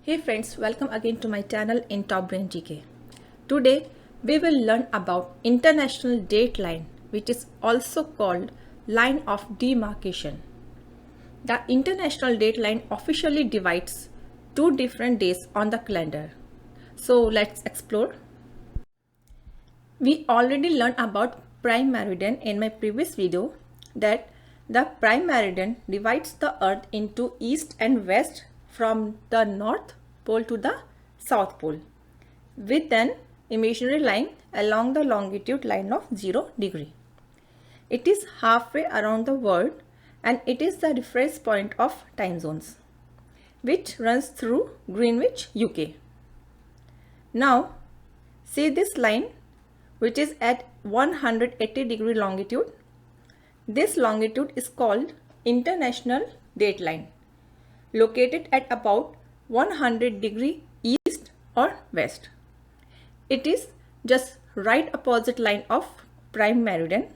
Hey friends, welcome again to my channel in TopBrain GK. Today we will learn about international date line, which is also called line of demarcation. The international date line officially divides two different days on the calendar. So let's explore. We already learned about prime meridian in my previous video, that the prime meridian divides the earth into east and west from the north pole to the south pole with an imaginary line along the longitude line of 0 degree. It is halfway around the world and it is the reference point of time zones, which runs through Greenwich, UK. Now see this line, which is at 180 degree longitude. This longitude is called international date line, located at about 100 degree east or west. It is just right opposite line of prime meridian.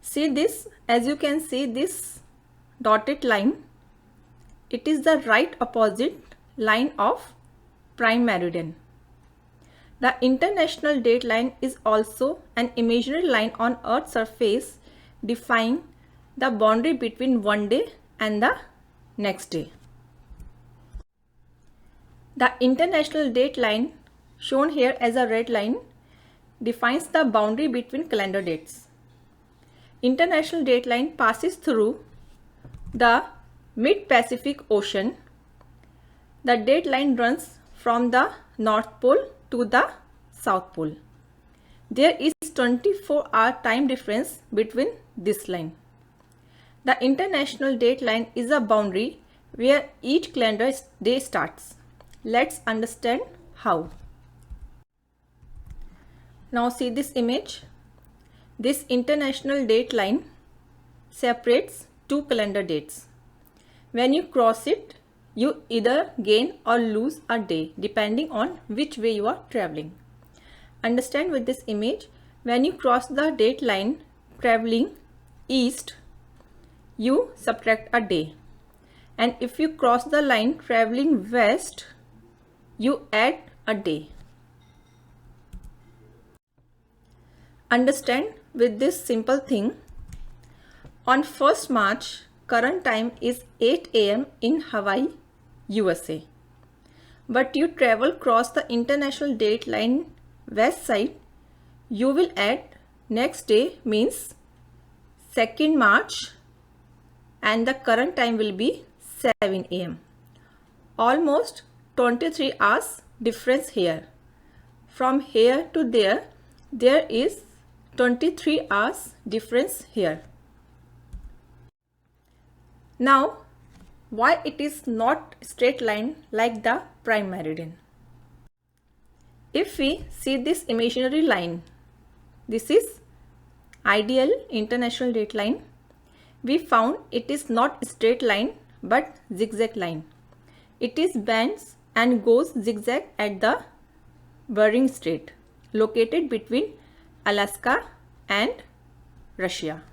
See this, as you can see this dotted line, it is the right opposite line of prime meridian. The international date line is also an imaginary line on Earth's surface defining the boundary between one day and the next day. The international date line, shown here as a red line, defines the boundary between calendar dates. International date line passes through the mid-Pacific Ocean. The date line runs from the North Pole to the South Pole. There is 24-hour time difference between this line. The international date line is a boundary where each calendar day starts. Let's understand how. Now see this image. This international date line separates two calendar dates. When you cross it, you either gain or lose a day depending on which way you are traveling. Understand with this image, when you cross the date line traveling east, you subtract a day, and if you cross the line traveling west, you add a day. Understand with this simple thing. On 1st March, current time is 8 AM in Hawaii, USA. But you travel across the international date line west side, you will add next day, means 2nd March, and the current time will be 7 AM. Almost 23 hours difference here. From here to there is 23 hours difference here. Now, why it is not straight line like the prime meridian? If we see this imaginary line, this is ideal international date line. We found it is not straight line but zigzag line. It is bends and goes zigzag at the Bering Strait, located between Alaska and Russia.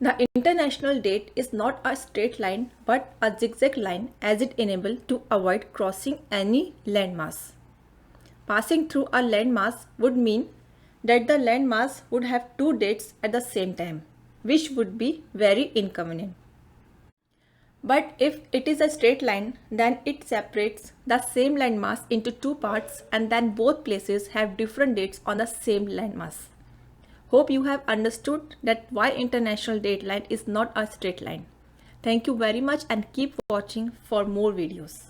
The international date is not a straight line but a zigzag line, as it enables to avoid crossing any landmass. Passing through a landmass would mean that the landmass would have two dates at the same time, which would be very inconvenient. But if it is a straight line, then it separates the same landmass into two parts, and then both places have different dates on the same landmass. Hope you have understood that why international date line is not a straight line. Thank you very much and keep watching for more videos.